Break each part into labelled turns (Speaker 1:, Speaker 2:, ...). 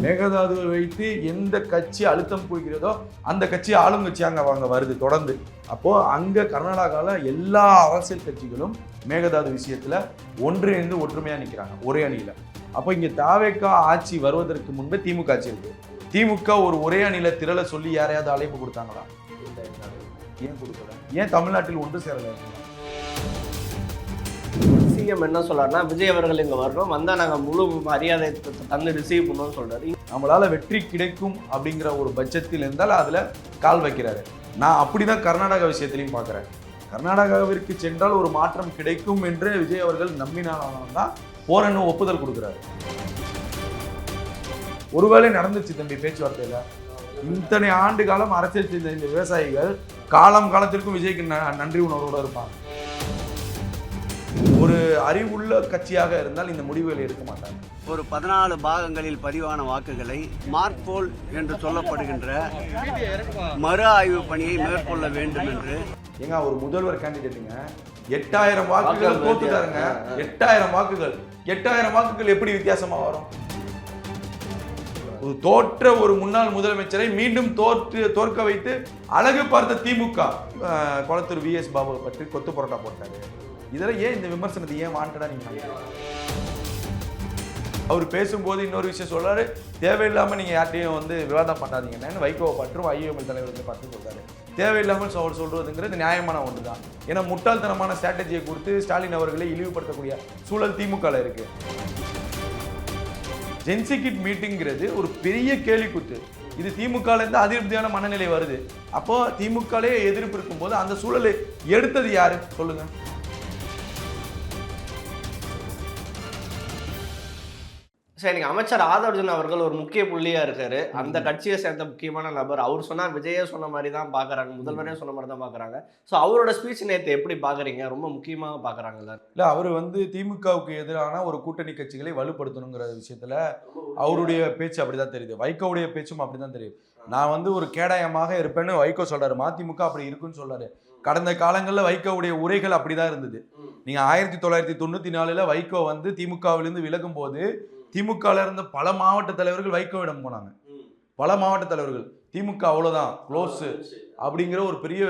Speaker 1: மேகதாதுவை வைத்து எந்த கட்சி அழுத்தம் கொடுக்கிறதோ அந்த கட்சி ஆளுங்கட்சி அங்கே வருது தொடர்ந்து. அப்போது அங்கே கர்நாடகாவில் எல்லா அரசியல் கட்சிகளும் மேகதாது விஷயத்தில் ஒன்றிணைந்து ஒற்றுமையாக நிற்கிறாங்க ஒரே அணியில். அப்போ இங்கே தாவேக்கா ஆட்சி வருவதற்கு முன்பே திமுக ஆட்சி இருக்கு. திமுக ஒரு ஒரே அணியில் திரள சொல்லி யாரையாவது அழைப்பு கொடுத்தாங்களா? ஏன் கொடுக்கல? ஏன் தமிழ்நாட்டில் ஒன்று சேரல?
Speaker 2: சிஎம் என்ன சொல்றாருன்னா, விஜய் அவர்கள் இங்கே வரணும், வந்தால் நாங்கள் முழு மரியாதை தந்து ரிசீவ் பண்ணுவோம்னு சொல்றாரு.
Speaker 1: நம்மளால் வெற்றி கிடைக்கும் அப்படிங்கிற ஒரு பட்சத்தில் இருந்தால் அதில் கால் வைக்கிறாரு. நான் அப்படி தான் கர்நாடகா விஷயத்திலையும் பார்க்குறேன். கர்நாடகாவிற்கு சென்றால் ஒரு மாற்றம் கிடைக்கும் என்று விஜய் அவர்கள் நம்பினாலும் தான் போறன்னு ஒப்புதல் கொடுக்குறாரு. ஒருவேளை நடந்துச்சு தம்பி பேச்சுவார்த்தையில். இத்தனை ஆண்டு காலம் அரசியல் செய்த இந்த விவசாயிகள் காலம் காலத்திற்கும் விஜய்க்கு நன்றி உணர்வோடு இருப்பாங்க. ஒரு அறிவுள்ள கட்சியாக இருந்தால் இந்த முடிவுகளை எடுக்க மாட்டாங்க.
Speaker 3: ஒரு 14 பாகங்களில் பதிவான வாக்குகளை மார்க் போல் என்று சொல்லப்படுகின்ற மறு ஆய்வு பணியை மேற்கொள்ள வேண்டும் என்று
Speaker 1: ஏங்க ஒரு முதல்வர் கேண்டிடேட்டுங்க 8000 வாக்குகள் தோத்துட்டாருங்க. 8000 வாக்குகள் 8000 வாக்குகள் எப்படி வித்தியாசமா வரும்? ஒரு தோற்ற ஒரு முன்னாள் முதலமைச்சரை மீண்டும் தோற்க வைத்து அழகு பார்த்த திமுக கொளத்தூர் VS பாபுவை பற்றி கொத்து புரோட்டா போட்டாரு. இதெல்லாம் ஏன் இந்த விமர்சனத்தை ஏன் வாண்டடா நீங்க? அவர் பேசும்போது இன்னொரு விஷயம் சொல்றாரு, தேவையில்லாமல் நீங்கள் யார்ட்டையும் விவாதம் பண்ணாதீங்கன்னு வைகோவை பற்றும் IUML தலைவர்களை பார்த்து சொல்றாரு. தேவையில்லாமல் அவர் சொல்றதுங்கிறது நியாயமான ஒன்று தான். ஏன்னா முட்டாள்தனமான ஸ்ட்ராட்டஜியை கொடுத்து ஸ்டாலின் அவர்களை இழிவுபடுத்தக்கூடிய சூழல் திமுகவில் இருக்கு. ஜென்சி கிட் மீட்டிங்கிறது ஒரு பெரிய கேலிக்குத்து. இது திமுகலேருந்து அதிருப்தியான மனநிலை வருது. அப்போ திமுகலே எதிர்ப்பு இருக்கும்போது அந்த சூழலை எடுத்தது யாரு சொல்லுங்க?
Speaker 2: சரி, நீங்கள் அமைச்சர் ஆதவர்ஜன் அவர்கள் ஒரு முக்கிய புள்ளியாக இருக்காரு. அந்த கட்சியை சேர்ந்த முக்கியமான நபர். அவர் சொன்னால் விஜயே சொன்ன மாதிரி தான் பார்க்குறாங்க, முதல்வரே சொன்ன மாதிரி தான் பார்க்குறாங்க. ஸோ அவரோட ஸ்பீச் நேற்று எப்படி பார்க்குறீங்க? ரொம்ப முக்கியமாக பார்க்குறாங்கல்ல?
Speaker 1: இல்லை, அவர் திமுகவுக்கு எதிரான ஒரு கூட்டணி கட்சிகளை வலுப்படுத்தணுங்கிற விஷயத்தில் அவருடைய பேச்சு அப்படி தான் தெரியுது. வைகோவுடைய பேச்சும் அப்படி தான் தெரியுது. நான் ஒரு கேடயமாக இருப்பேன்னு வைகோ சொல்கிறாரு. மதிமுக அப்படி இருக்குன்னு சொல்கிறாரு. கடந்த காலங்களில் வைகோவுடைய உரைகள் அப்படி தான் இருந்தது. நீங்கள் 1994 வைகோ திமுகவிலிருந்து விலகும் போது திமுகவில் இருந்த பல மாவட்ட தலைவர்கள் வைகோவிடம் போனாங்க. பல மாவட்ட தலைவர்கள் திமுக அவ்வளோதான் க்ளோஸ் அப்படிங்கிற ஒரு பெரிய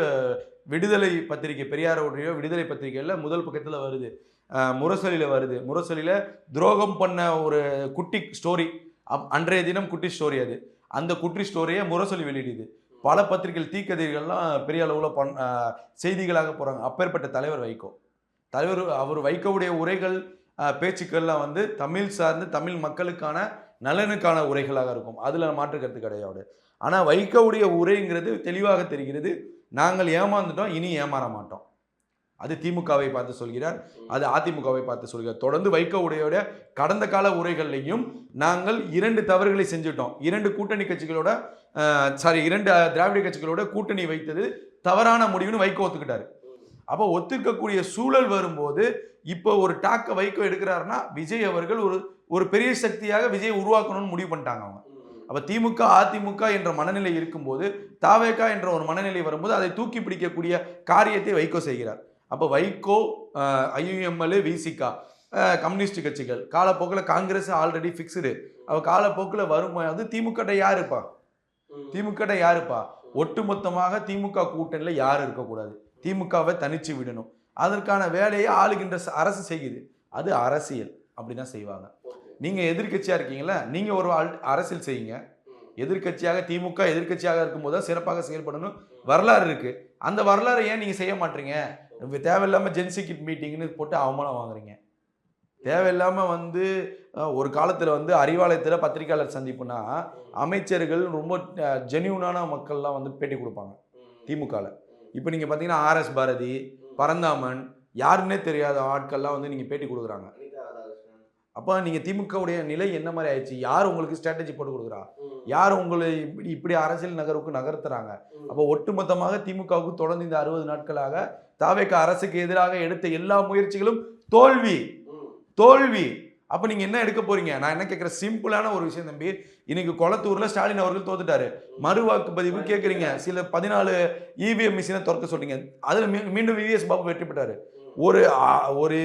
Speaker 1: விடுதலை பத்திரிகை, பெரியாருடைய விடுதலை பத்திரிகையில் முதல் பக்கத்தில் வருது, முரசொலியில் வருது. முரசொலியில் துரோகம் பண்ண ஒரு குட்டி ஸ்டோரி, அன்றைய தினம் குட்டி ஸ்டோரி. அந்த குட்டி ஸ்டோரியை முரசொலி வெளியிடுது. பல பத்திரிகைகள் தீக்கதிர்கள்லாம் பெரிய அளவில் செய்திகளாக போகிறாங்க. அப்பேற்பட்ட தலைவர் வைகோ. அவர் வைகோவுடைய உரைகள் பேச்சுக்கள்லாம் தமிழ் சார்ந்து தமிழ் மக்களுக்கான நலனுக்கான உரைகளாக இருக்கும். அதில் மாற்று கருத்து கிடையாது. ஆனால் வைகோவுடைய உரைங்கிறது தெளிவாக தெரிகிறது. நாங்கள் ஏமாந்துட்டோம், இனி ஏமாற மாட்டோம். அது திமுகவை பார்த்து சொல்கிறார், அது அதிமுகவை பார்த்து சொல்கிறார். தொடர்ந்து வைகோவுடைய கடந்த கால உரைகள்லையும் நாங்கள் 2 தவறுகளை செஞ்சுட்டோம். 2 கூட்டணி கட்சிகளோட 2 திராவிட கட்சிகளோட கூட்டணி வைத்தது தவறான முடிவுன்னு வைகோ ஒத்துக்கிட்டாரு. அப்போ ஒத்துக்கக்கூடிய சூழல் வரும்போது இப்போ ஒரு டாக்கை வைகோ எடுக்கிறாருன்னா விஜய் அவர்கள் ஒரு பெரிய சக்தியாக விஜய் உருவாக்கணும்னு முடிவு பண்ணிட்டாங்க அவங்க. அப்போ திமுக அதிமுக என்ற மனநிலை இருக்கும்போது தாவேகா என்ற ஒரு மனநிலை வரும்போது அதை தூக்கி பிடிக்கக்கூடிய காரியத்தை வைகோ செய்கிறார். அப்போ வைகோ, IUML, VCK, கம்யூனிஸ்ட் கட்சிகள் காலப்போக்கில் காங்கிரஸ் ஆல்ரெடி ஃபிக்ஸ்டு. அவ காலப்போக்கில் வரும்போது திமுக யாருப்பா? திமுக யாருப்பா? ஒட்டுமொத்தமாக திமுக கூட்டணியில் யாரும் இருக்கக்கூடாது. திமுகவை தனிச்சு விடணும். அதற்கான வேலையை ஆளுகின்ற அரசு செய்யுது. அது அரசியல், அப்படிதான் செய்வாங்க. நீங்க எதிர்கட்சியா இருக்கீங்களா, நீங்க ஒரு அரசியல் செய்யுங்க. எதிர்கட்சியாக திமுக எதிர்கட்சியாக இருக்கும்போது சிறப்பாக செயல்படணும் வரலாறு இருக்கு. அந்த வரலாறை ஏன் நீங்க செய்ய மாட்டீங்க? தேவையில்லாம ஜென்சி கிட் மீட்டிங்னு போட்டு அவமானம் வாங்குறீங்க. தேவையில்லாம ஒரு காலத்துல அறிவாலயத்தில் பத்திரிகையாளர் சந்திப்புனா அமைச்சர்கள் ரொம்ப ஜென்யூனான மக்கள்லாம் பேட்டி கொடுப்பாங்க திமுகவில். இப்போ நீங்கள் பார்த்தீங்கன்னா RS பாரதி, பரந்தாமன், யாருன்னே தெரியாத ஆட்கள்லாம் நீங்கள் பேட்டி கொடுக்குறாங்க. அப்போ நீங்கள் திமுகவுடைய நிலை என்ன மாதிரி ஆயிடுச்சு? யார் உங்களுக்கு ஸ்ட்ராட்டஜி போட்டு கொடுக்குறா? யார் உங்களை இப்படி அரசியல் நகருக்கு நகர்த்துறாங்க? அப்போ ஒட்டுமொத்தமாக திமுகவுக்கு தொடர்ந்து இந்த 60 நாட்களாக தாவேகா அரசுக்கு எதிராக எடுத்த எல்லா முயற்சிகளும் தோல்வி. அப்போ நீங்கள் என்ன எடுக்க போறீங்க? நான் என்ன கேட்குறேன், சிம்பிளான ஒரு விஷயம் தம்பி. இன்னைக்கு கொளத்தூரில் ஸ்டாலின் அவர்கள் தோத்துட்டாரு. மறு வாக்குப்பதிவு கேட்குறீங்க. சில 14 EVM மிஷினை திறக்க சொல்றீங்க. அதில் மீண்டும் VS பாபு வெற்றி பெற்றாரு. ஒரு ஒரு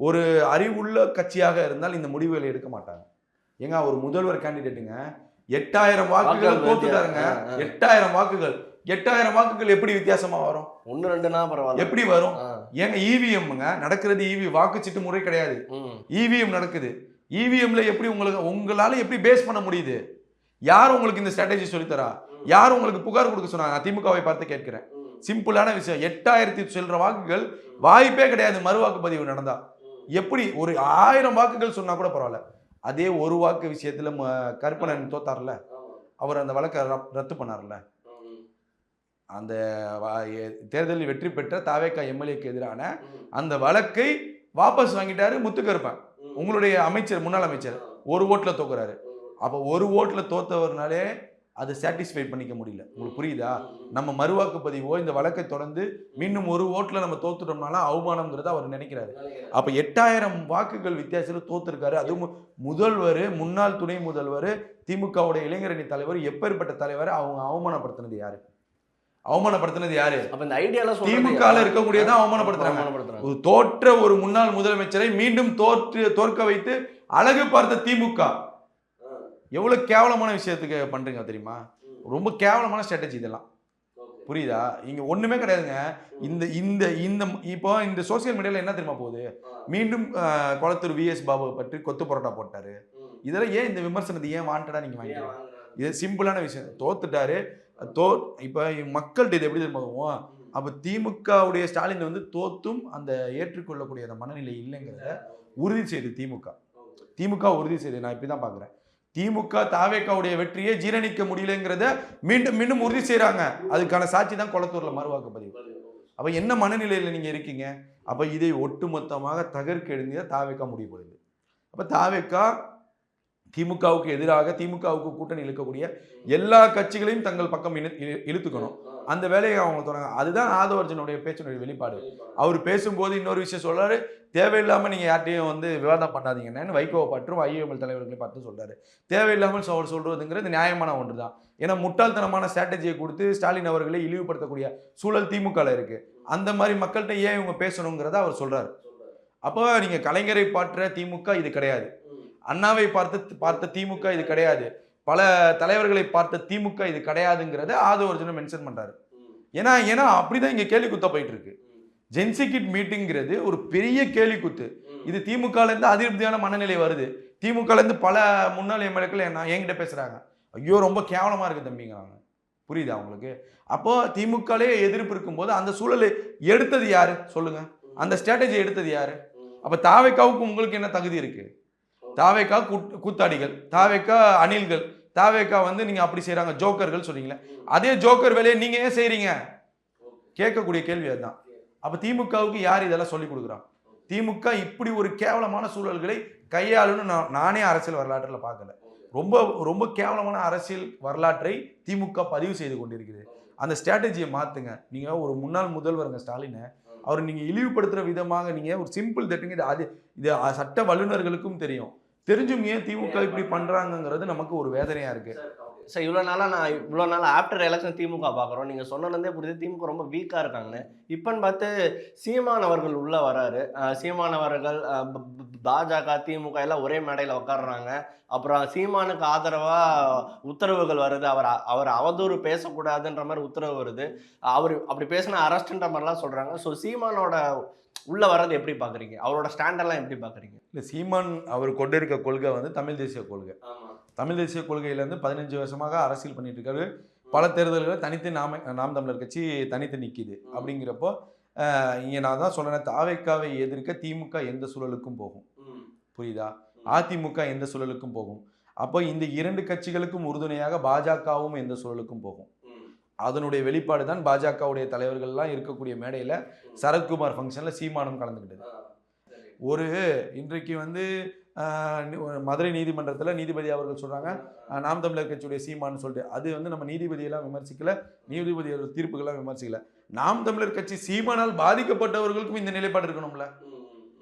Speaker 1: ஒரு அறிவுள்ள கட்சியாக இருந்தால் இந்த முடிவுகளை எடுக்க மாட்டாங்க. ஏங்க ஒரு முதல்வர் கேண்டிடேட்டுங்க 8000 வாக்குகள் தோத்துட்டாருங்க. 8000 வாக்குகள் எப்படி வித்தியாசமா வரும்?
Speaker 2: 1-2னா பரவாயில்ல.
Speaker 1: எப்படி வரும்? ஏங்க இவிஎம்ங்க நடக்கிறது, வாக்குச்சீட்டு முறை கிடையாது, இவிஎம் நடக்குது. இவிஎம்ல எப்படி உங்களால எப்படி பேஸ் பண்ண முடியுது? யார் உங்களுக்கு இந்த ஸ்ட்ராட்டஜி சொல்லித்தரா? யார் உங்களுக்கு புகார் கொடுக்க சொன்னாங்க? நான் திமுகவை பார்த்து கேட்கிறேன். சிம்பிளான விஷயம், 8000 சில்லற வாக்குகள் வாய்ப்பே கிடையாது மறுவாக்குப்பதிவு நடந்தா. எப்படி ஒரு 1000 வாக்குகள் சொன்னா கூட பரவாயில்ல. அதே ஒரு வாக்கு விஷயத்துல கருப்பணன் தோத்தார்ல, அவர் அந்த வழக்கை ரத்து பண்ணார்ல. அந்த தேர்தலில் வெற்றி பெற்ற தாவேகா எம்எல்ஏக்கு எதிரான அந்த வழக்கை வாபஸ் வாங்கிட்டாரு முத்துக்கருப்பன், உங்களுடைய அமைச்சர், முன்னாள் அமைச்சர். ஒரு ஓட்டுல தோக்குறாரு. அப்போ ஒரு ஓட்டுல தோத்தவர்னாலே அதை சாட்டிஸ்ஃபை பண்ணிக்க முடியல. உங்களுக்கு புரியுதா? நம்ம மறுவாக்குப்பதிவோ இந்த வழக்கை தொடர்ந்து மீண்டும் ஒரு ஓட்டுல நம்ம தோத்துட்டோம்னால அவமானம்ங்கிறத அவர் நினைக்கிறாரு. அப்ப 8000 வாக்குகள் வித்தியாசத்தில் தோத்துருக்காரு. அதுவும் முதல்வர், முன்னாள் துணை முதல்வர், திமுகவுடைய இளைஞரணி தலைவர், எப்பேற்பட்ட தலைவர் அவங்க அவமானப்படுத்தினது யாரு? அவமானப்படுத்தினது யாரு?
Speaker 2: அப்ப இந்த ஐடியால
Speaker 1: திமுக இருக்கக்கூடியதான் அவமானப்படுத்துறாங்க. தோற்ற ஒரு முன்னாள் முதலமைச்சரை மீண்டும் தோற்க வைத்து அழகு பார்த்த திமுக எவ்வளவு கேவலமான விஷயத்துக்கு பண்றீங்க தெரியுமா? ரொம்ப கேவலமான ஸ்ட்ராட்டஜி இதெல்லாம். புரியுதா? இங்க ஒண்ணுமே கிடையாதுங்க. இந்த இந்த இந்த இப்போ இந்த சோசியல் மீடியால என்ன தெரியுமா போகுது? மீண்டும் கொளத்தூர் விஎஸ் பாபு பற்றி கொத்து பரோட்டா போட்டாரு. இதெல்லாம் ஏன் இந்த விமர்சனத்தை ஏன் வாண்டடா நீங்க வாங்கிக்கிறீங்க? இது சிம்பிளான விஷயம். தோத்துட்டாரு. இப்ப மக்கள்கிட்ட இது எப்படி தெரியுமா? அப்ப திமுகவுடைய ஸ்டாலின் வந்து தோத்தும் அந்த ஏற்றுக்கொள்ளக்கூடிய அந்த மனநிலை இல்லைங்கிறத உறுதி செய்து திமுக உறுதி செய்து. நான் இப்படிதான் பாக்குறேன். திமுக தாவேகாவுடைய வெற்றியை ஜீரணிக்க முடியலங்கிறத மீண்டும் மீண்டும் உறுதி செய்யறாங்க. அதுக்கான சாட்சி தான் கொளத்தூர்ல மறுவாக்குப்பதிவு. அப்ப என்ன மனநிலையில நீங்க இருக்கீங்க? அப்ப இதை ஒட்டுமொத்தமாக தகர்க்க எழுந்திய தாவேகா முடிவு பண்ணுது. அப்ப தாவேகா திமுகவுக்கு எதிராக, திமுகவுக்கு கூட்டணி இழுக்கக்கூடிய எல்லா கட்சிகளையும் தங்கள் பக்கம் இழுத்துக்கணும். அந்த வேலையை அவங்க தொடங்க. அதுதான் ஆதவர்ஜனுடைய பேச்சினுடைய வெளிப்பாடு. அவர் பேசும்போது இன்னொரு விஷயம் சொல்றாரு, தேவையில்லாம நீங்க யார்ட்டையும் வந்து விவாதம் பண்ணாதீங்கன்னு வைகோவை பற்றும் ஐஎம்எல் தலைவர்களை பார்த்து சொல்றாரு. தேவையில்லாமல் அவர் சொல்றதுங்கிறது நியாயமான ஒன்று தான். ஏன்னா முட்டாள்தனமான ஸ்ட்ராட்டஜியை கொடுத்து ஸ்டாலின் அவர்களை இழிவுபடுத்தக்கூடிய சூழல் திமுக இருக்கு. அந்த மாதிரி மக்கள்கிட்ட ஏன் இவங்க பேசணுங்கிறத அவர் சொல்றாரு. அப்போ நீங்க கலைஞரை பார்த்த திமுக இது கிடையாது, அண்ணாவை பார்த்த திமுக இது கிடையாது, பல தலைவர்களை பார்த்த திமுக இது கிடையாதுங்கிறத ஆதவர்ஜுன மென்ஷன் பண்றாரு. ஏன்னா அப்படிதான் இங்க கேள்வி குத்த போயிட்டு இருக்கு. ஜென்சி கிட் மீட்டிங்கிறது ஒரு பெரிய கேள்வி குத்து. இது திமுக இருந்து அதிருப்தியான மனநிலை வருது. திமுக இருந்து பல முன்னாள் எம்எல்ஏக்கள் என்கிட்ட பேசுறாங்க, ஐயோ ரொம்ப கேவலமா இருக்கு தம்பிங்கிறாங்க. புரியுதா உங்களுக்கு? அப்போ திமுகலே எதிர்ப்பு இருக்கும்போது அந்த சூழலை எடுத்தது யாரு சொல்லுங்க? அந்த ஸ்ட்ராட்டஜி எடுத்தது யாரு? அப்ப தாவேகாவுக்கு உங்களுக்கு என்ன தகுதி இருக்கு? தாவேகா கூத்தாடிகள், தாவேகா அணில்கள், தாவேகா வந்து நீங்க அப்படி செய்யறாங்க ஜோக்கர்கள் சொல்றீங்களே, அதே ஜோக்கர் வேலையை நீங்க ஏன் செய்றீங்க? கேட்கக்கூடிய கேள்வி அதுதான். அப்ப திமுகவுக்கு யார் இதெல்லாம் சொல்லி கொடுக்குறான்? திமுக இப்படி ஒரு கேவலமான சூழல்களை கையாளுன்னு நானே அரசியல் வரலாற்றுல பார்க்கல. ரொம்ப ரொம்ப கேவலமான அரசியல் வரலாற்றை திமுக பதிவு செய்து கொண்டிருக்கிறது. அந்த ஸ்ட்ராட்டஜியை மாத்துங்க. நீங்க ஒரு முன்னாள் முதல்வருங்க ஸ்டாலினை, அவர் நீங்க இழிவுபடுத்துற விதமாக நீங்க ஒரு சிம்பிள் தட்டுங்க. இது சட்ட வல்லுநர்களுக்கும் தெரியும். தெரிஞ்சும் ஏன் திமுக இப்படி பண்றாங்கிறது நமக்கு ஒரு வேதனையா இருக்கு.
Speaker 2: சார் இவ்வளோ நாள் ஆஃப்டர் எலெக்ஷன் திமுக பார்க்குறோம். நீங்கள் சொன்னதே புரியுது, திமுக ரொம்ப வீக்காக இருக்காங்கன்னு. இப்போன்னு பார்த்து சீமான் அவர்கள் உள்ளே வராரு. சீமான் அவர்கள் பாஜக திமுக எல்லாம் ஒரே மேடையில் உட்காடுறாங்க. அப்புறம் சீமானுக்கு ஆதரவாக உத்தரவுகள் வருது. அவர் அவதூறு பேசக்கூடாதுன்ற மாதிரி உத்தரவு வருது. அவர் அப்படி பேசினா அரெஸ்ட்ன்ற மாதிரிலாம் சொல்கிறாங்க. ஸோ சீமானோட உள்ள வர்றது எப்படி பார்க்குறீங்க? அவரோட ஸ்டாண்டெல்லாம் எப்படி பார்க்குறீங்க?
Speaker 1: இல்லை, சீமான் அவர் கொண்டிருக்க கொள்கை வந்து தமிழ் தேசிய கொள்கை. தமிழ் தேசிய கொள்கையிலேருந்து 15 வருஷமாக அரசியல் பண்ணிட்டு இருக்காரு. பல தேர்தல்களை தனித்து நாம் தமிழர் கட்சி தனித்து நிற்கிது. அப்படிங்கிறப்போ இங்கே நான் தான் சொன்னேன், தாவேகாவை எதிர்க்க திமுக எந்த சூழலுக்கும் போகும். புரியுதா? அதிமுக எந்த சூழலுக்கும் போகும். அப்போ இந்த 2 கட்சிகளுக்கும் உறுதுணையாக பாஜகவும் எந்த சூழலுக்கும் போகும். அதனுடைய வெளிப்பாடு தான் பாஜகவுடைய தலைவர்கள்லாம் இருக்கக்கூடிய மேடையில் சரத்குமார் ஃபங்க்ஷனில் சீமானும் கலந்துக்கிட்டது. ஒரு இன்றைக்கு வந்து மதுரை நீதிமன்றத்தில் நீதிபதி அவர்கள் சொல்கிறாங்க நாம் தமிழர் கட்சியுடைய சீமான்னு சொல்லிட்டு. அது வந்து நம்ம நீதிபதியெல்லாம் விமர்சிக்கல, நீதிபதியோட தீர்ப்புகள்லாம் விமர்சிக்கல. நாம் தமிழர் கட்சி சீமானால் பாதிக்கப்பட்டவர்களுக்கும் இந்த நிலைப்பாடு இருக்கணும்ல,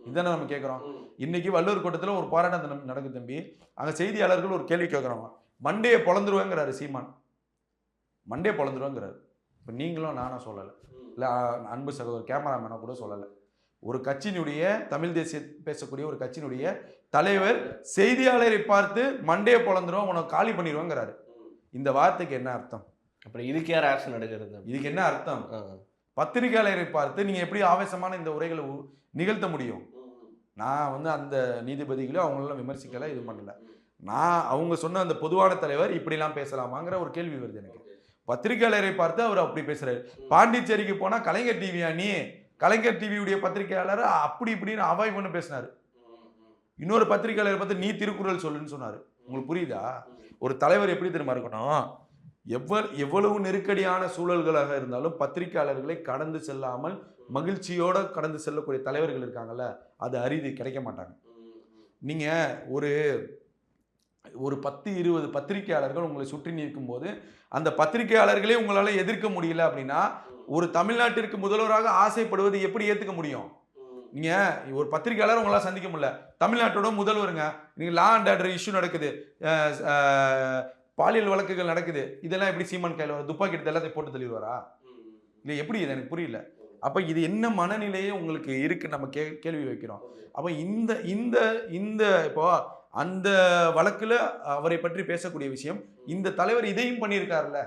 Speaker 1: இதுதானே நம்ம கேட்குறோம். இன்னைக்கு வள்ளுவர் கோட்டத்தில் ஒரு போராட்டம் நடக்குது தம்பி. அங்கே செய்தியாளர்கள் ஒரு கேள்வி கேட்குறாங்க, மண்டையை பொழந்துருவேங்கிறாரு சீமான். மண்டே பொழந்துருவேங்கிறாரு. இப்போ நீங்களும் நானும் சொல்லலை, இல்லை அன்பு சகோதரர் கேமராமேனை கூட சொல்லலை. ஒரு கட்சியினுடைய தமிழ் தேசிய பேசக்கூடிய ஒரு கட்சியினுடைய தலைவர் செய்தியாளரை பார்த்து மண்டையை பொழந்துரும், உனக்கு காலி பண்ணிடுவாங்கிறாரு. இந்த வார்த்தைக்கு என்ன அர்த்தம்?
Speaker 2: அப்புறம் இதுக்கு யார் ஆக்ஷன் எடுக்கிறது?
Speaker 1: இதுக்கு என்ன அர்த்தம்? பத்திரிகையாளரை பார்த்து நீங்க எப்படி ஆவேசமான இந்த உரைகளை நிகழ்த்த முடியும்? நான் வந்து அந்த நீதிபதிகளும் அவங்களெல்லாம் விமர்சிக்கல, இது பண்ணல. நான் அவங்க சொன்ன அந்த பொதுவான தலைவர் இப்படிலாம் பேசலாமாங்கிற ஒரு கேள்வி வருது எனக்கு. பத்திரிகையாளரை பார்த்து அவர் அப்படி பேசுறாரு. பாண்டிச்சேரிக்கு போனா கலைஞர் டிவியா நீ, கலைஞர் டிவியுடைய பத்திரிகையாளர் அப்படி இப்படின்னு அவாய்ட் பண்ணி பேசினாரு. இன்னொரு பத்திரிகையாளர் பார்த்து நீ திருக்குறள் சொல்லுன்னு சொன்னாரு. உங்களுக்கு புரியுதா? ஒரு தலைவர் எப்படி தெரியுமா இருக்கணும்? எவ்வளவு நெருக்கடியான சூழல்களாக இருந்தாலும் பத்திரிகையாளர்களை கடந்து செல்லாமல் மகிழ்ச்சியோட கடந்து செல்லக்கூடிய தலைவர்கள் இருக்காங்கல்ல, அது அரிது, கிடைக்க மாட்டாங்க. நீங்க ஒரு 10-20 பத்திரிகையாளர்கள் உங்களை சுற்றி நிற்கும் போது அந்த பத்திரிகையாளர்களே உங்களால எதிர்க்க முடியல அப்படின்னா ஒரு தமிழ்நாட்டிற்கு முதல்வராக ஆசைப்படுவது எப்படி ஏத்துக்க முடியும்? நீங்க ஒரு பத்திரிகையாளர் உங்களால சந்திக்க முடியல, தமிழ்நாட்டோட முதல்வருங்க, நீங்க லா அண்ட் ஆர்டர் இஷ்யூ நடக்குது, பாலியல் வழக்குகள் நடக்குது, இதெல்லாம் எப்படி சீமான் கையில் வர துப்பாக்கி எடுத்து எல்லாத்தையும் போட்டு தள்ளிடுவாரா? இல்லை, எப்படி? இது எனக்கு புரியல. அப்ப இது என்ன மனநிலையே உங்களுக்கு இருக்கு நம்ம கேள்வி வைக்கிறோம். அப்ப இந்த இந்த இந்த இப்போ அந்த வழக்குல அவரை பற்றி பேசக்கூடிய விஷயம், இந்த தலைவர் இதையும் பண்ணியிருக்காருல்ல,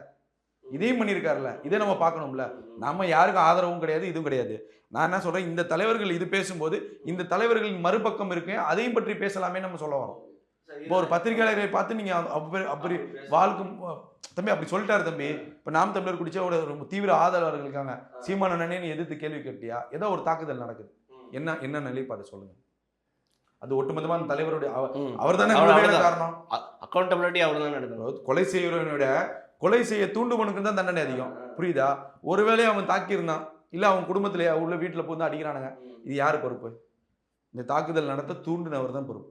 Speaker 1: இதை நம்ம பார்க்கணும்ல. நம்ம யாருக்கும் ஆதரவும் கிடையாது, இதுவும் கிடையாது. நான் என்ன சொல்றேன், இந்த தலைவர்கள் இது பேசும்போது இந்த தலைவர்களின் மறுபக்கம் இருக்கு, அதையும் பற்றி பேசலாமே நம்ம சொல்ல வரோம். இப்போ ஒரு பத்திரிகையாளரை பார்த்து நீங்க அப்படி வாழ்க்கை தம்பி அப்படி சொல்லிட்டாரு தம்பி. இப்ப நாம் தமிழர் குடிச்ச ஒரு தீவிர ஆதரவாளர்கள் இருக்காங்க, சீமான அண்ணனே எதிர்த்து கேள்வி கேட்டியா, ஏதோ ஒரு தாக்குதல் நடக்குது, என்ன நிலைப்பாடு சொல்லுங்க? அது ஒட்டுமொத்தமான தலைவருடைய அவர் தானே காரணம்.
Speaker 2: அக்கௌண்டபிலிட்டி அவர் தான் எடுக்கணும்.
Speaker 1: கொலை செய்யறவனோட கொலை செய்ய தூண்டுவனுக்கு தான் தண்டனை அதிகம், புரியுதா? ஒருவேளை அவன் தாக்கியிருந்தான், இல்ல அவன் குடும்பத்திலே உள்ள வீட்டுல போய் அடிக்கிறானுங்க, இது யாரு பொறுப்பு? இந்த தாக்குதல் நடத்த தூண்டினவர் தான் பொறுப்பு.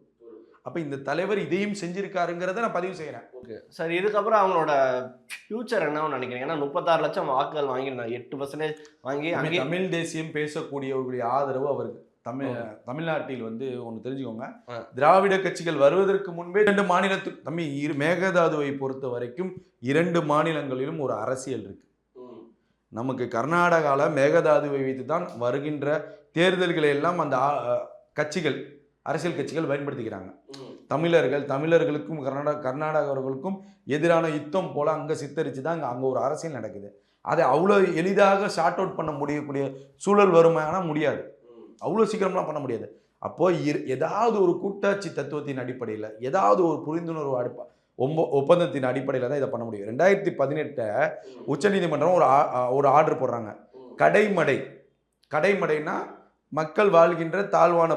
Speaker 1: அப்ப இந்த தலைவர் இதையும் செஞ்சிருக்காருங்கிறத நான் பதிவு செய்யறேன்.
Speaker 2: ஓகே சார், இதுக்கப்புறம் அவங்களோட ஃபியூச்சர் என்னன்னு நினைக்கிறேன்? ஏன்னா 36 லட்சம் வாக்குகள் வாங்கியிருந்தாங்க, 8% வாங்கி
Speaker 1: தமிழ் தேசியம் பேசக்கூடியவர்களுடைய ஆதரவு அவருக்கு தமிழ்நாட்டில் வந்து ஒன்று தெரிஞ்சுக்கோங்க, திராவிட கட்சிகள் வருவதற்கு முன்பே 2 மாநிலத்துக்கு மேகதாதுவை பொறுத்த வரைக்கும் 2 மாநிலங்களிலும் ஒரு அரசியல் இருக்கு. நமக்கு கர்நாடகாவில் மேகதாதுவை வைத்து தான் வருகின்ற தேர்தல்களை எல்லாம் அந்த அரசியல் கட்சிகள் பயன்படுத்திக்கிறாங்க. தமிழர்களுக்கும் கர்நாடகர்களுக்கும் எதிரான யுத்தம் போல அங்கே சித்தரித்து தான் அங்கே ஒரு அரசியல் நடக்குது. அதை அவ்வளோ எளிதாக ஷார்ட் அவுட் பண்ண முடியக்கூடிய சூழல் வருமானா முடியாது, அவ்வளோ சீக்கிரம்லாம் பண்ண முடியாது. அப்போ ஏதாவது ஒரு கூட்டாட்சி தத்துவத்தின் அடிப்படையில், ஏதாவது ஒரு புரிந்துணர்வு ஒப்பந்தத்தின் அடிப்படையில் தான் இதை பண்ண முடியும். 2018 உச்சநீதிமன்றம் ஒரு ஆர்டர் போடுறாங்க. கடைமடைனா மக்கள் வாழ்கின்ற தாழ்வான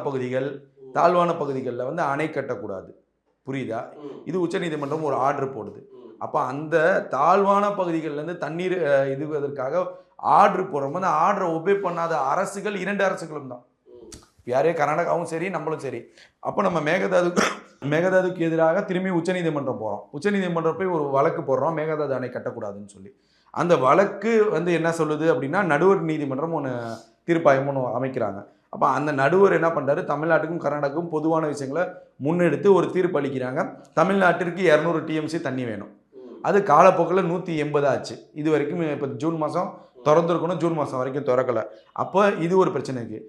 Speaker 1: பகுதிகளில் வந்து அணை கட்டக்கூடாது, புரியுதா? இது உச்சநீதிமன்றம் ஒரு ஆர்டர் போடுது. அப்போ அந்த தாழ்வான பகுதிகளிலேருந்து தண்ணீர் இதுவதற்காக ஆர்டர் போடுறோம். அந்த ஆர்டரை ஒபே பண்ணாத அரசுகள் 2 அரசுகளும் தான், யாரே கர்நாடகாவும் சரி நம்மளும் சரி. அப்போ நம்ம மேகதாதுக்கு எதிராக திரும்பி உச்சநீதிமன்றம் போகிறோம். உச்சநீதிமன்றம் போய் ஒரு வழக்கு போடுறோம், மேகதாது அணை கட்டக்கூடாதுன்னு சொல்லி. அந்த வழக்கு வந்து என்ன சொல்லுது அப்படின்னா, நடுவர் நீதிமன்றம் தீர்ப்பாயம் அமைக்கிறாங்க. அப்போ அந்த நடுவர் என்ன பண்ணுறாரு, தமிழ்நாட்டுக்கும் கர்நாடகாவுக்கும் பொதுவான விஷயங்களை முன்னெடுத்து ஒரு தீர்ப்பு அளிக்கிறாங்க. தமிழ்நாட்டிற்கு 200 TMC தண்ணி வேணும். அது காலப்போக்கில் 180 ஆச்சு. இது வரைக்கும் இப்போ ஜூன் மாதம் திறந்துருக்கணும், ஜூன் மாதம் வரைக்கும் திறக்கலை. அப்போ இது ஒரு பிரச்சனை இருக்குது.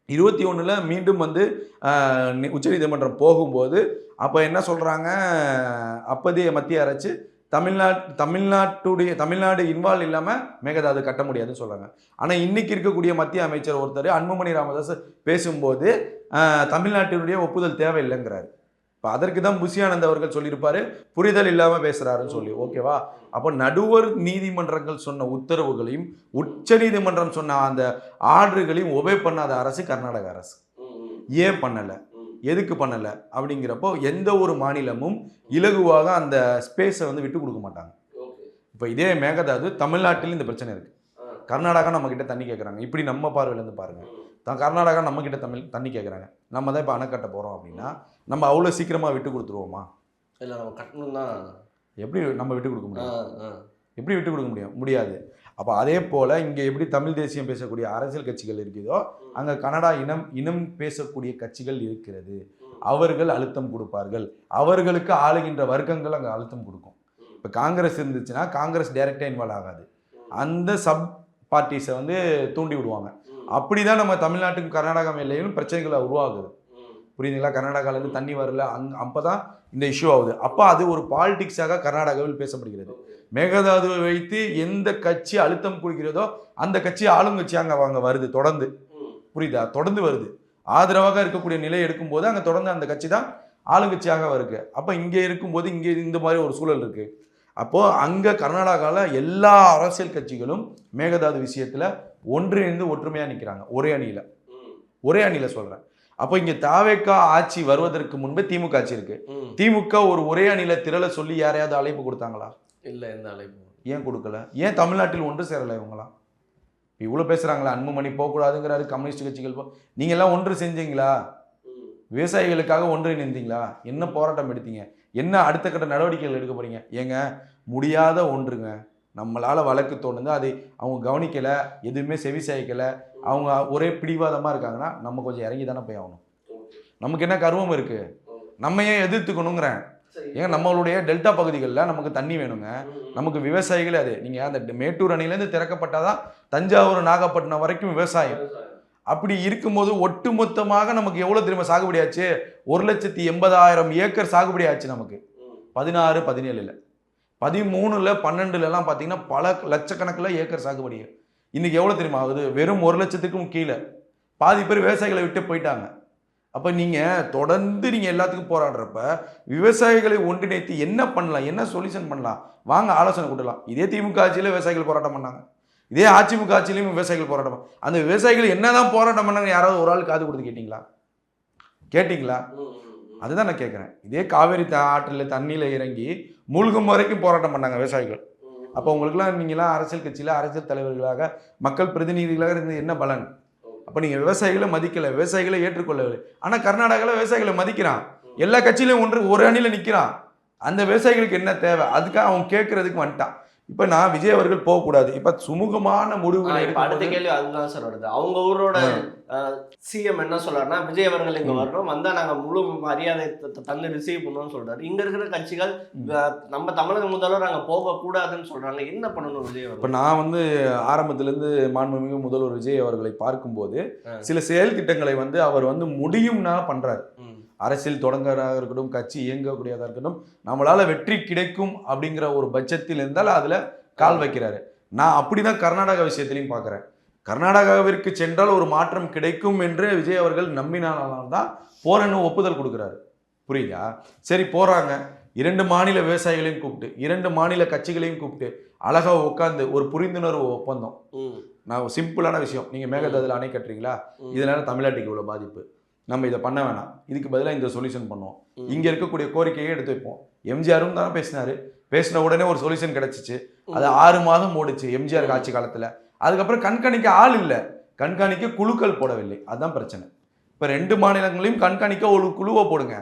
Speaker 1: 21 மீண்டும் வந்து உச்சநீதிமன்றம் போகும்போது அப்போ என்ன சொல்கிறாங்க, அப்போதைய மத்திய அரசு தமிழ்நாடு இன்வால்வ் இல்லாமல் மேகதாது கட்ட முடியாதுன்னு சொல்கிறாங்க. ஆனால் இன்னைக்கு இருக்கக்கூடிய மத்திய அமைச்சர் ஒருத்தர் அன்புமணி ராமதாஸ் பேசும்போது தமிழ்நாட்டினுடைய ஒப்புதல் தேவையில்லைங்கிறாரு. இப்போ அதற்கு தான் புஷியானந்த் அவர்கள் சொல்லியிருப்பாரு, புரிதல் இல்லாமல் பேசுகிறாருன்னு சொல்லி. ஓகேவா? அப்போ நடுவர் நீதிமன்றங்கள் சொன்ன உத்தரவுகளையும் உச்ச நீதிமன்றம் சொன்ன அந்த ஆர்டர்களையும் ஒபே பண்ணாத அரசு கர்நாடக அரசு. ஏன் பண்ணலை, எதுக்கு பண்ணலை அப்படிங்கிறப்போ எந்த ஒரு மாநிலமும் இலகுவாக அந்த ஸ்பேஸை வந்து விட்டு கொடுக்க மாட்டாங்க. இப்போ இதே மேகதாது தமிழ்நாட்டில் இந்த பிரச்சனை இருக்குது. கர்நாடகா நம்மக்கிட்ட தண்ணி கேட்குறாங்க. இப்படி நம்ம பார்வையிலேருந்து பாருங்கள், கர்நாடகா நம்மக்கிட்ட தண்ணி கேட்குறாங்க. நம்ம தான் இப்போ அணை கட்ட போகிறோம் அப்படின்னா நம்ம அவ்வளோ சீக்கிரமாக விட்டு கொடுத்துருவோமா?
Speaker 2: இல்லை, நம்ம கட்டணும் தான்.
Speaker 1: எப்படி நம்ம விட்டு கொடுக்க முடியும்? எப்படி விட்டு கொடுக்க முடியாது. அப்போ அதே போல் இங்கே எப்படி தமிழ் தேசியம் பேசக்கூடிய அரசியல் கட்சிகள் இருக்குதோ, அங்கே கன்னடா இனம் பேசக்கூடிய கட்சிகள் இருக்கிறது. அவர்கள் அழுத்தம் கொடுப்பார்கள், அவர்களுக்கு ஆளுகின்ற வர்க்கங்கள் அங்கே அழுத்தம் கொடுக்கும். இப்போ காங்கிரஸ் இருந்துச்சுன்னா காங்கிரஸ் டைரெக்டாக இன்வால்வ் ஆகாது. அந்த பார்ட்டிஸை வந்து தூண்டி விடுவாங்க. அப்படிதான் நம்ம தமிழ்நாட்டுக்கும் கர்நாடகா எல்லையிலும் பிரச்சனைகளை உருவாகுது. புரியுதுங்களா? கர்நாடகாவிலேருந்து தண்ணி வரல, அப்பதான் இந்த இஷ்யூ ஆகுது. அப்போ அது ஒரு பாலிடிக்ஸாக கர்நாடகாவில் பேசப்படுகிறது. மேகதாதுவை வைத்து எந்த கட்சி அழுத்தம் கொடுக்கிறதோ அந்த கட்சி ஆளுங்கட்சியாக அங்கே வருது தொடர்ந்து. புரியுதா? தொடர்ந்து வருது. ஆதரவாக இருக்கக்கூடிய நிலை எடுக்கும்போது அங்கே தொடர்ந்து அந்த கட்சி தான் ஆளுங்கட்சியாக வருது. அப்போ இங்கே இருக்கும்போது இங்கே இந்த மாதிரி ஒரு சூழல் இருக்கு. அப்போது அங்கே கர்நாடகாவில் எல்லா அரசியல் கட்சிகளும் மேகதாது விஷயத்தில் ஒன்றிணைந்து ஒற்றுமையாக நிற்கிறாங்க. ஒரே அணியில் சொல்கிறேன். அப்போ இங்கே தாவேக்கா ஆட்சி வருவதற்கு முன்பே திமுக ஆட்சி இருக்கு. திமுக ஒரே அணியில் திரள சொல்லி யாரையாவது அழைப்பு கொடுத்தாங்களா?
Speaker 2: இல்லை. எந்த அழைப்பு
Speaker 1: ஏன் கொடுக்கல? ஏன் தமிழ்நாட்டில் ஒன்று சேரலை இவங்களாம்? இவ்வளோ பேசுகிறாங்களா, அன்புமணி போகக்கூடாதுங்கிறாரு, கம்யூனிஸ்ட் கட்சிகள் நீங்க எல்லாம் ஒன்று செஞ்சீங்களா? விவசாயிகளுக்காக ஒன்றிணைந்தீங்களா? என்ன போராட்டம் எடுத்தீங்க? என்ன அடுத்த கட்ட நடவடிக்கைகள் எடுக்க போறீங்க? ஏங்க முடியாத ஒன்றுங்க. நம்மளால வழக்கு தோணுது, அதை அவங்க கவனிக்கலை, எதுவுமே செவி சாய்க்கலை, அவங்க ஒரே பிடிவாதமாக இருக்காங்கன்னா நம்ம கொஞ்சம் இறங்கி தானே போய் ஆகணும். நமக்கு என்ன கர்வம் இருக்கு? நம்ம ஏன் எதிர்த்துக்கணுங்கிறேன். ஏங்க நம்மளுடைய டெல்டா பகுதிகளில் நமக்கு தண்ணி வேணுங்க. நமக்கு விவசாயிகளே அது. நீங்கள் அந்த மேட்டூர் அணையிலேருந்து திறக்கப்பட்டாதான் தஞ்சாவூர் நாகப்பட்டினம் வரைக்கும் விவசாயம். அப்படி இருக்கும்போது ஒட்டுமொத்தமாக நமக்கு எவ்வளோ தெரியுமா சாகுபடி ஆச்சு? 1,80,000 ஏக்கர் சாகுபடி ஆச்சு நமக்கு. 16, 17, 13, 12 பார்த்தீங்கன்னா பல லட்சக்கணக்கில் ஏக்கர் சாகுபடி. இன்னைக்கு எவ்வளோ தெரியுமா ஆகுது? வெறும் 1 லட்சத்துக்கும் கீழே. பாதி பேர் விவசாயிகளை விட்டு போயிட்டாங்க. அப்போ நீங்கள் தொடர்ந்து நீங்கள் எல்லாத்துக்கும் போராடுறப்ப விவசாயிகளை ஒன்றிணைத்து என்ன பண்ணலாம், என்ன சொல்யூஷன் பண்ணலாம், வாங்க ஆலோசனை கொடுக்கலாம். இதே திமுக ஆட்சியில் விவசாயிகள் போராட்டம் பண்ணாங்க, இதே அதிமுக ஆட்சியிலையும் விவசாயிகள் போராட்டம். அந்த விவசாயிகள் என்னதான் போராட்டம் பண்ணாங்க? யாராவது ஒரு ஆள் காது கொடுத்து கேட்டிங்களா? அதுதான் நான் கேட்குறேன். இதே காவேரி ஆற்றில் தண்ணியில் இறங்கி மூழ்கும் வரைக்கும் போராட்டம் பண்ணாங்க விவசாயிகள். அப்போ உங்களுக்குலாம் நீங்களாம் அரசியல் கட்சியில் அரசியல் தலைவர்களாக மக்கள் பிரதிநிதிகளாக இருந்து என்ன பலன்? அப்போ நீங்கள் விவசாயிகளை மதிக்கலை, விவசாயிகளை ஏற்றுக்கொள்ளவில்லை. ஆனால் கர்நாடகாவில் விவசாயிகளை மதிக்கிறான், எல்லா கட்சியிலையும் ஒரு அணியில் நிற்கிறான். அந்த விவசாயிகளுக்கு என்ன தேவை? அதுக்காக அவன் கேட்கறதுக்கு வந்துட்டான். இப்போ நான் விஜய் அவர்கள் போகக்கூடாது, இப்போ சுமூகமான முடிவு.
Speaker 2: அடுத்த கேள்வி அதுதான் சார் வருது. அவங்க ஊரோட சிஎம் என்ன சொல்றாருன்னா, விஜய் அவர்கள் இங்க வரணும், வந்தா நாங்க முழு மரியாதை தந்து ரிசீவ் பண்ணுவோம்னு சொல்றாரு. இங்க இருக்கிற கட்சிகள் நம்ம தமிழக முதல்வர் அங்க போக கூடாதுன்னு சொல்றாங்க. என்ன பண்ணணும் விஜய் அவர்கள்?
Speaker 1: இப்போ நான் வந்து ஆரம்பத்திலேருந்து மாண்புமிகு முதல்வர் விஜய் அவர்களை பார்க்கும்போது சில செயல் திட்டங்களை வந்து அவர் வந்து முடியும்னா பண்றாரு. அரசியல் தொடங்குறதாக இருக்கட்டும், கட்சி இயங்கக்கூடியதாக இருக்கட்டும், நம்மளால வெற்றி கிடைக்கும் அப்படிங்கிற ஒரு பட்சத்தில் இருந்தால் அதுல கால் வைக்கிறாரு. நான் அப்படிதான் கர்நாடகா விஷயத்திலையும் பார்க்குறேன். கர்நாடகாவிற்கு சென்றால் ஒரு மாற்றம் கிடைக்கும் என்று விஜய் அவர்கள் நம்பினால்தான் போறன்னு ஒப்புதல் கொடுக்குறாரு. புரியுதா? சரி, போறாங்க. 2 மாநில விவசாயிகளையும் கூப்பிட்டு 2 மாநில கட்சிகளையும் கூப்பிட்டு அழகா உட்காந்து ஒரு புரிந்துணர்வு ஒப்பந்தம். நான் சிம்பிளான விஷயம், நீங்க மேகதாதுல அணை கட்டுறீங்களா, இதனால தமிழ்நாட்டுக்கு இவ்வளவு பாதிப்பு, நம்ம இதை பண்ண வேணாம், இதுக்கு பதிலாக இந்த சொல்யூஷன் பண்ணுவோம், இங்க இருக்கக்கூடிய கோரிக்கையை எடுத்து வைப்போம். எம்ஜிஆரும் தானே பேசினாரு, பேசின உடனே ஒரு சொல்யூஷன் கிடைச்சிச்சு. அது 6 மாதம் ஓடிச்சு எம்ஜிஆர் ஆட்சி காலத்துல. அதுக்கப்புறம் கண்காணிக்க ஆள் இல்லை, கண்காணிக்க குழுக்கள் போடவில்லை. அதுதான் பிரச்சனை. இப்ப 2 மாநிலங்களையும் கண்காணிக்க ஒரு குழுவை போடுங்க.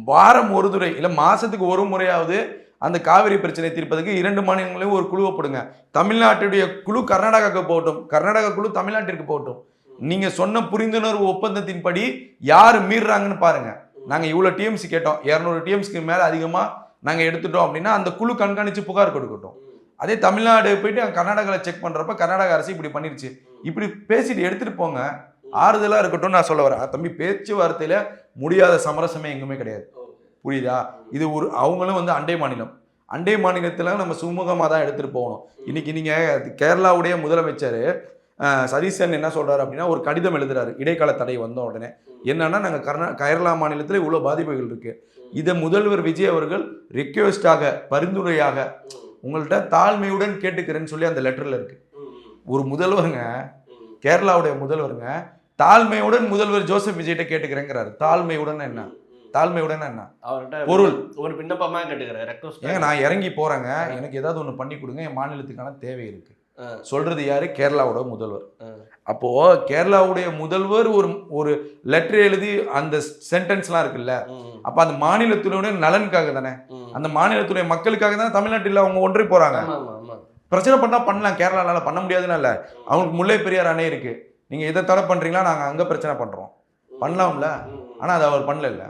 Speaker 1: வாரம் ஒரு முறை இல்ல மாசத்துக்கு ஒரு முறையாவது அந்த காவிரி பிரச்சனை தீர்ப்பதற்கு 2 மாநிலங்களையும் ஒரு குழுவை போடுங்க. தமிழ்நாட்டுடைய குழு கர்நாடகாவுக்கு போகட்டும், கர்நாடகா குழு தமிழ்நாட்டிற்கு போகட்டும். நீங்க சொன்ன புரிந்துணர்வு ஒப்பந்தத்தின்படி யார் மீறுறாங்கன்னு பாருங்க. நாங்க இவ்வளவு டிஎம்சி கேட்டோம், 200 டிஎம்சிக்கு மேல அதிகமா நாங்க எடுத்துட்டோம் அப்படின்னா அந்த குழு கண்காணிச்சு புகார் கொடுக்கட்டும். அதே தமிழ்நாடு போயிட்டு கர்நாடகாவில் செக் பண்றப்ப கர்நாடக அரசு இப்படி பண்ணிருச்சு, இப்படி பேசிட்டு எடுத்துட்டு போங்க, ஆறுதலா இருக்கட்டும். நான் சொல்ல வரேன் தம்பி, பேச்சுவார்த்தையில முடியாத சமரசமே எங்குமே கிடையாது. புரியுதா? இது ஒரு அவங்களும் வந்து அண்டை மாநிலத்துல நம்ம சுமூகமாக தான் எடுத்துட்டு போகணும். இன்னைக்கு நீங்க கேரளாவுடைய முதலமைச்சர் சதீசன் என்ன சொல்றாரு அப்படின்னா, ஒரு கடிதம் எழுதுறாரு இடைக்கால தடை வந்த உடனே. என்னன்னா, நாங்க கேரளா மாநிலத்தில் இவ்வளவு பாதிப்புகள் இருக்கு, இதை முதல்வர் விஜய் அவர்கள் ரிக்வெஸ்டாக பரிந்துரையாக உங்கள்கிட்ட தாழ்மையுடன் கேட்டுக்கிறேன்னு சொல்லி அந்த லெட்டர்ல இருக்கு. ஒரு முதல்வருங்க, கேரளாவுடைய முதல்வருங்க தாழ்மையுடன் முதல்வர் ஜோசப் விஜய்கிட்ட கேட்டுக்கிறேங்கிறாரு. தாழ்மையுடன் என்ன? அவர்கிட்ட பொருள்
Speaker 2: ஒரு விண்ணப்பமா கேட்டுக்கிறேன்.
Speaker 1: நான் இறங்கி போறேங்க, எனக்கு ஏதாவது ஒண்ணு பண்ணி கொடுங்க, என் மாநிலத்துக்கான தேவை இருக்கு சொல்றது யாரு? கேரளாவோட முதல்வர். அப்போ கேரளாவுடைய முதல்வர் ஒரு லெட்டர் எழுதி அந்த சென்டென்ஸ்லாம் இருக்குல்ல, அப்ப அந்த மாநிலத்தினுடைய நலனுக்காக தானே, அந்த மாநிலத்துடைய மக்களுக்காக தானே தமிழ்நாட்டில் அவங்க ஒன்றி போறாங்க. பிரச்சனை பண்ணா பண்ணலாம், கேரளால பண்ண முடியாதுன்னு இல்ல, அவங்களுக்கு முல்லை பெரியார் அணை இருக்கு, நீங்க இதை தடை பண்றீங்களா, நாங்க அங்க பிரச்சனை பண்றோம், பண்ணலாம்ல. ஆனா அதை அவர் பண்ணல,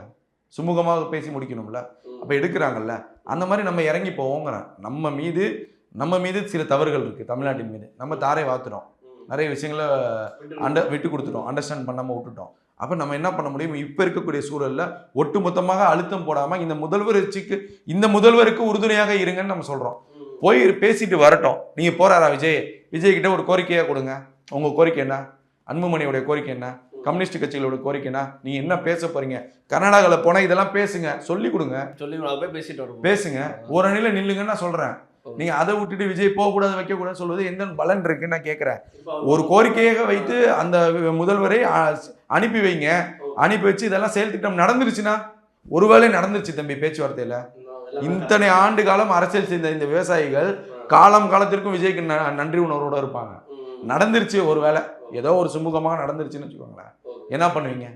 Speaker 1: சுமூகமாக பேசி முடிக்கணும்ல. அப்ப எடுக்கிறாங்கல்ல, அந்த மாதிரி நம்ம இறங்கி போவோங்கிறேன். நம்ம மீது நம்ம மீது சில தவறுகள் இருக்குது, தமிழ்நாட்டின் மீது நம்ம தாரை வாத்துட்டோம், நிறைய விஷயங்களை விட்டு கொடுத்துட்டோம், அண்டர்ஸ்டாண்ட் பண்ணாமல் விட்டுட்டோம். அப்போ நம்ம என்ன பண்ண முடியும்? இப்போ இருக்கக்கூடிய சூழலில் ஒட்டு மொத்தமாக அழுத்தம் போடாமல் இந்த முதல்வருக்கு உறுதுணையாக இருங்கன்னு நம்ம சொல்கிறோம். போய் பேசிட்டு வரட்டும். நீங்கள் போறாரா விஜய் கிட்ட ஒரு கோரிக்கையாக கொடுங்க. உங்கள் கோரிக்கை என்ன? அன்புமணியோடைய கோரிக்கை என்ன? கம்யூனிஸ்ட் கட்சிகளோட கோரிக்கை என்ன? நீங்கள் என்ன பேச போறீங்க? கர்நாடகாவில் போனால் இதெல்லாம் பேசுங்க, சொல்லி கொடுங்க, பேசுங்க, ஒரு அணியில் நில்லுங்கன்னு நான் சொல்கிறேன். நீங்க அதை விட்டுட்டு விஜய் போகக்கூடாது, வைக்கக்கூடாது சொல்வது எந்த பலன் இருக்குன்னு நான் கேட்குறேன். ஒரு கோரிக்கையாக வைத்து அந்த முதல்வரை அனுப்பி வைங்க. அனுப்பி வச்சு இதெல்லாம் செயல் திட்டம் நடந்துருச்சுன்னா, ஒருவேளை நடந்துருச்சு தம்பி பேச்சுவார்த்தையில, இத்தனை ஆண்டு காலம் அரசியல் செய்த இந்த விவசாயிகள் காலத்திற்கும் விஜய்க்கு நன்றி உணர்வோட இருப்பாங்க. நடந்துருச்சு, ஒருவேளை ஏதோ ஒரு சுமூகமாக நடந்துருச்சுன்னு வச்சுக்கோங்களேன், என்ன பண்ணுவீங்க?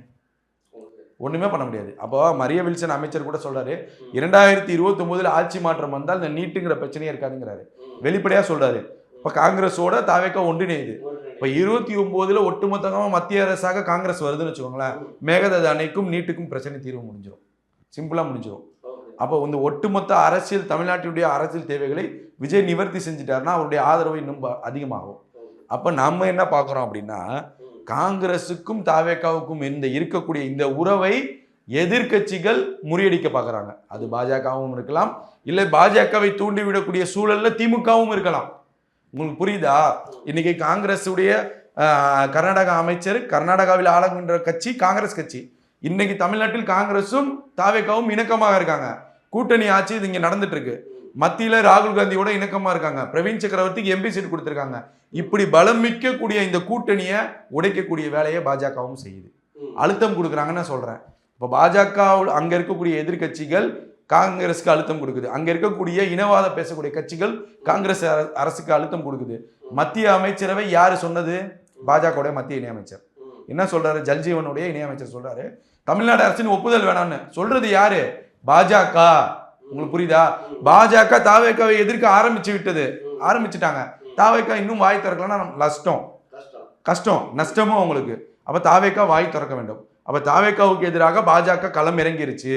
Speaker 1: ஒண்ணுமே பண்ண முடியாது. அப்போ மரிய வில்சன் அமைச்சர் கூட சொல்றாரு, 2029 ஆட்சி மாற்றம் வந்தால் இந்த நீட்டுங்கிற பிரச்சனையே இருக்காதுங்கிறாரு, வெளிப்படையா சொல்றாரு. இப்ப காங்கிரஸோட தாவேக்கா ஒன்றிணையுது. இப்ப 29 ஒட்டுமொத்தமாக மத்திய அரசாக காங்கிரஸ் வருதுன்னு வச்சுக்கோங்களேன், மேகதாது அணைக்கும் நீட்டுக்கும் பிரச்சனை தீர்வு முடிஞ்சிடும், சிம்பிளா முடிஞ்சிடும். அப்போ இந்த ஒட்டுமொத்த அரசியல், தமிழ்நாட்டுடைய அரசியல் தேவைகளை விஜய் நிவர்த்தி செஞ்சுட்டாருன்னா அவருடைய ஆதரவு இன்னும் அதிகமாகும். அப்ப நம்ம என்ன பார்க்குறோம் அப்படின்னா, காங்கிரஸுக்கும் தாவேக்காவுக்கும் இருக்கக்கூடிய இந்த உறவை எதிர்கட்சிகள் முறியடிக்க பார்க்குறாங்க. அது பாஜகவும் இருக்கலாம், இல்லை பாஜகவை தூண்டிவிடக்கூடிய சூழல்ல திமுகவும் இருக்கலாம். உங்களுக்கு புரியுதா? இன்னைக்கு காங்கிரஸுடைய கர்நாடக அமைச்சர், கர்நாடகாவில் ஆளுகின்ற கட்சி காங்கிரஸ் கட்சி. இன்னைக்கு தமிழ்நாட்டில் காங்கிரஸும் தாவேக்காவும் இணக்கமாக இருக்காங்க. கூட்டணி ஆட்சி இது இங்க நடந்துட்டு இருக்கு. மத்தியில ராகுல் காந்தியோட இணக்கமா இருக்காங்க. பிரவீன் சக்கரவர்த்திக்கு எம்பி சீட் கொடுத்திருக்காங்க. இப்படி பலம் மிக்கக்கூடிய இந்த கூட்டணியை உடைக்கக்கூடிய வேலையை பாஜகவும் செய்யுது, அழுத்தம் கொடுக்குறாங்கன்னு சொல்றேன். இப்போ பாஜக அங்க இருக்கக்கூடிய எதிர்கட்சிகள் காங்கிரஸுக்கு அழுத்தம் கொடுக்குது, அங்க இருக்கக்கூடிய இனவாத பேசக்கூடிய கட்சிகள் காங்கிரஸ் அரசுக்கு அழுத்தம் கொடுக்குது. மத்திய அமைச்சரவை யாரு சொன்னது? பாஜகவுடைய மத்திய இணையமைச்சர் என்ன சொல்றாரு? ஜல்ஜீவனுடைய இணையமைச்சர் சொல்றாரு, தமிழ்நாடு அரசின் ஒப்புதல் வேணாம்னு. சொல்றது யாரு? பாஜக. உங்களுக்கு புரியுதா? பாஜக தாவேக்காவை எதிர்க்க ஆரம்பிச்சுட்டாங்க. தாவேக்கா இன்னும் வாய் திறக்கலன்னா கஷ்டம், நஷ்டமும் அவங்களுக்கு. அப்ப தாவேக்கா வாய் திறக்க வேண்டும். அப்ப தாவேக்காவுக்கு எதிராக பாஜக களம் இறங்கிருச்சு,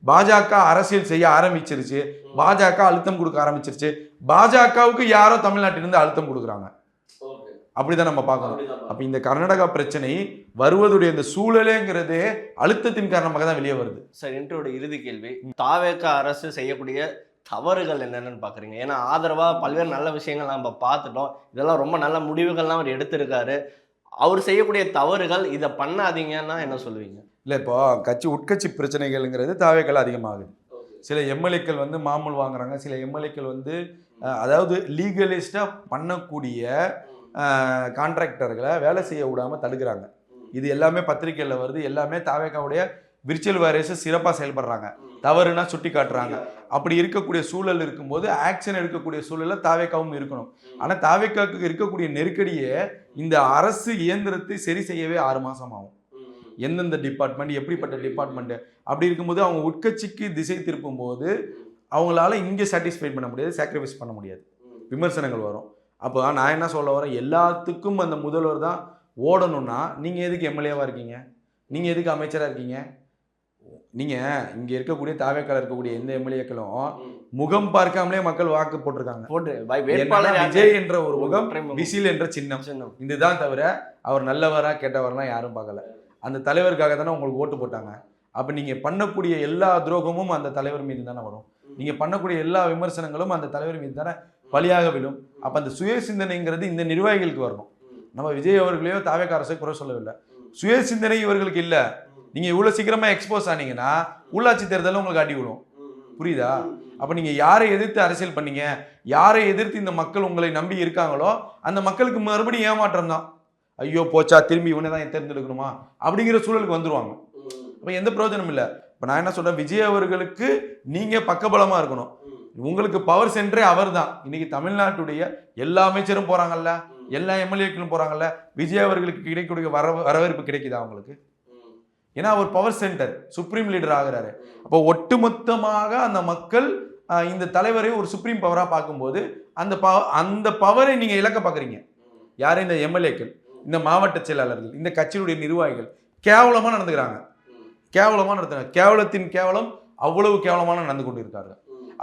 Speaker 1: பாஜக அரசியல் செய்ய ஆரம்பிச்சிருச்சு, பாஜக அழுத்தம் கொடுக்க ஆரம்பிச்சிருச்சு. பாஜகவுக்கு யாரோ தமிழ்நாட்டிலிருந்து அழுத்தம் கொடுக்குறாங்க, அப்படிதான் நம்ம பார்க்கணும். அப்ப இந்த கர்நாடகா பிரச்சனை வருவதுடைய இந்த சூழலேங்கிறது அழுத்தத்தின் காரணமாக தான் வெளியே வருது.
Speaker 2: சார், இன்றையோட இறுதி கேள்வி, தாவேக்கா அரசு செய்யக்கூடிய தவறுகள் என்னென்னு பார்க்குறீங்க? ஏன்னா ஆதரவா பல்வேறு நல்ல விஷயங்கள் நம்ம பார்த்துட்டோம், இதெல்லாம் ரொம்ப நல்ல முடிவுகள்லாம் அவர் எடுத்திருக்காரு. அவர் செய்யக்கூடிய தவறுகள், இதை பண்ணாதீங்கன்னா என்ன சொல்லுவீங்க?
Speaker 1: இல்லை, இப்போ உட்கட்சி பிரச்சனைகள்ங்கிறது தாவேக்கால அதிகமாகுது. சில எம்எல்ஏக்கள் மாமூல் வாங்குறாங்க, சில எம்எல்ஏக்கள் அதாவது லீகலிஸ்டா பண்ணக்கூடிய கான்ட்ராக்டர்களை வேலை செய்ய விடாமல் தடுக்கிறாங்க. இது எல்லாமே பத்திரிகையில் வருது. எல்லாமே தாவேக்காவுடைய விர்ச்சுவல் வாரியர்ஸ் சிறப்பாக செயல்படுறாங்க, தவறுனா சுட்டி காட்டுறாங்க. அப்படி இருக்கக்கூடிய சூழல் இருக்கும்போது ஆக்ஷன் எடுக்கக்கூடிய சூழலில் தாவேக்காவும் இருக்கணும். ஆனால் தாவேக்காவுக்கு இருக்கக்கூடிய நெருக்கடியை இந்த அரசு இயந்திரத்தை சரி செய்யவே 6 மாதம் ஆகும். எந்தெந்த டிபார்ட்மெண்ட், எப்படிப்பட்ட டிபார்ட்மெண்ட், அப்படி இருக்கும்போது அவங்க உட்கட்சிக்கு திசை திருப்பும் போது அவங்களால இங்கே சாட்டிஸ்ஃபை பண்ண முடியாது, சாக்ரிஃபைஸ் பண்ண முடியாது, விமர்சனங்கள் வரும். அப்போ நான் என்ன சொல்ல வரேன், எல்லாத்துக்கும் அந்த முதல்வர் தான் ஓடணும்னா நீங்கள் எதுக்கு எம்எல்ஏவாக இருக்கீங்க? நீங்கள் எதுக்கு அமைச்சராக இருக்கீங்க? நீங்கள் இங்கே இருக்கக்கூடிய தாவேக்கால இருக்கக்கூடிய எந்த எம்எல்ஏக்களும் முகம் பார்க்காமலே மக்கள் வாக்கு போட்டிருக்காங்க. விஜய் என்ற ஒரு முகம், விசில் என்ற சின்னம், இதுதான் தவிர அவர் நல்லவரா கெட்டவரெல்லாம் யாரும் பார்க்கல. அந்த தலைவருக்காக தானே உங்களுக்கு ஓட்டு போட்டாங்க. அப்போ நீங்கள் பண்ணக்கூடிய எல்லா துரோகமும் அந்த தலைவர் மீது தானே வரும். நீங்கள் பண்ணக்கூடிய எல்லா விமர்சனங்களும் அந்த தலைவர் மீது தானே பலியாக விடும். அப்போ அந்த சுய சிந்தனைங்கிறது இந்த நிர்வாகிகளுக்கு வரணும். நம்ம விஜய் அவர்களையோ தாவேக்கா அரசை குறை சொல்லவில்லை, சுய சிந்தனை இவர்களுக்கு இல்லை. நீங்கள் இவ்வளோ சீக்கிரமாக எக்ஸ்போஸ் ஆனீங்கன்னா உள்ளாட்சி தேர்தலில் உங்களுக்கு அடி விடும். புரியுதா? அப்போ நீங்கள் யாரை எதிர்த்து அரசியல் பண்ணீங்க, யாரை எதிர்த்து இந்த மக்கள் உங்களை நம்பி இருக்காங்களோ அந்த மக்களுக்கு மறுபடியும் ஏமாற்றம் தான். ஐயோ போச்சா, திரும்பி இவனை தான் தேர்ந்தெடுக்கணுமா அப்படிங்கிற சூழலுக்கு வந்துருவாங்க. அப்போ எந்த பிரயோஜனம் இல்லை. இப்போ நான் என்ன சொல்கிறேன், விஜய் அவர்களுக்கு நீங்கள் பக்கபலமாக இருக்கணும். உங்களுக்கு பவர் சென்டரே அவர் தான். இன்னைக்கு தமிழ்நாட்டுடைய எல்லா அமைச்சரும் போகிறாங்கல்ல, எல்லா எம்எல்ஏக்களும் போகிறாங்கல்ல, விஜய் அவர்களுக்கு கிடைக்கக்கூடிய வரவேற்பு கிடைக்குதா அவங்களுக்கு? ஏன்னா அவர் பவர் சென்டர், சுப்ரீம் லீடர் ஆகிறாரு. அப்போ ஒட்டுமொத்தமாக அந்த மக்கள் இந்த தலைவரை ஒரு சுப்ரீம் பவராக பார்க்கும்போது அந்த பவரை நீங்கள் இழக்க பார்க்குறீங்க. யாரும் இந்த எம்எல்ஏக்கள், இந்த மாவட்ட செயலாளர்கள், இந்த கட்சியினுடைய நிர்வாகிகள் கேவலமாக நடந்துக்கிறாங்க. கேவலமாக நடத்துகிறாங்க. கேவலத்தின் கேவலம் அவ்வளவு கேவலமான நடந்து கொண்டு இருக்காங்க.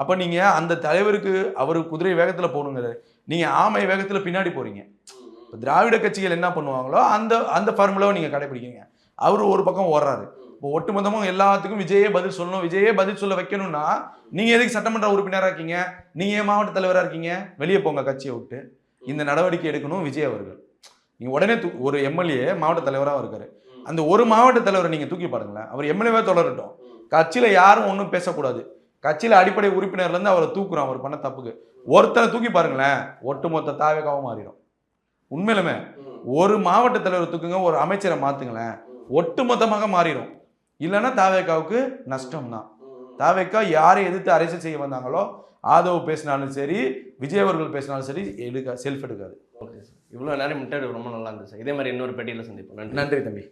Speaker 1: அப்போ நீங்கள் அந்த தலைவருக்கு அவர் குதிரை வேகத்தில் போகணுங்கிறது, நீங்கள் ஆமை வேகத்தில் பின்னாடி போகிறீங்க. இப்போ திராவிட கட்சிகள் என்ன பண்ணுவாங்களோ அந்த ஃபார்முலாவை நீங்கள் கடைபிடிக்கிறீங்க. அவர் ஒரு பக்கம் ஓடுறாரு. இப்போ ஒட்டுமொத்தமாக எல்லாத்துக்கும் விஜயே பதில் சொல்லணும், விஜயே பதில் சொல்ல வைக்கணும்னா நீங்கள் எதுக்கு சட்டமன்ற உறுப்பினராக இருக்கீங்க? நீங்கள் ஏன் மாவட்ட தலைவராக இருக்கீங்க? வெளியே போங்க கட்சியை விட்டு. இந்த நடவடிக்கை எடுக்கணும் விஜய் அவர்கள். நீங்கள் உடனே ஒரு எம்எல்ஏ மாவட்ட தலைவராக இருக்காரு, அந்த ஒரு மாவட்ட தலைவரை நீங்கள் தூக்கி பாருங்களேன். அவர் எம்எல்ஏவே தொடரட்டும், கட்சியில் யாரும் ஒன்றும் பேசக்கூடாது. கட்சியில் அடிப்படை உறுப்பினர்லேருந்து அவரை தூக்குறோம், அவர் பண்ண தப்புக்கு. ஒருத்தரை தூக்கி பாருங்களேன், ஒட்டுமொத்த தாவேக்காவும் மாறிடும். உண்மையிலுமே ஒரு மாவட்ட தலைவரை தூக்குங்க, ஒரு அமைச்சரை மாற்றுங்களேன், ஒட்டுமொத்தமாக மாறிடும். இல்லைன்னா தாவேக்காவுக்கு நஷ்டம் தான். தாவேக்கா யாரை எதிர்த்து அரசியல் செய்ய வந்தாங்களோ, ஆதவ் பேசினாலும் சரி, விஜய் அவர்கள் பேசினாலும் சரி, செல்ஃப் எடுக்காது.
Speaker 2: ஓகே சார், இவ்வளோ நேரம் இன்டர்வியூ ரொம்ப நல்லா இருந்துச்சு சார். இதே மாதிரி இன்னொரு பேட்டியில் சந்திப்போம். நன்றி.
Speaker 1: நன்றி தம்பி.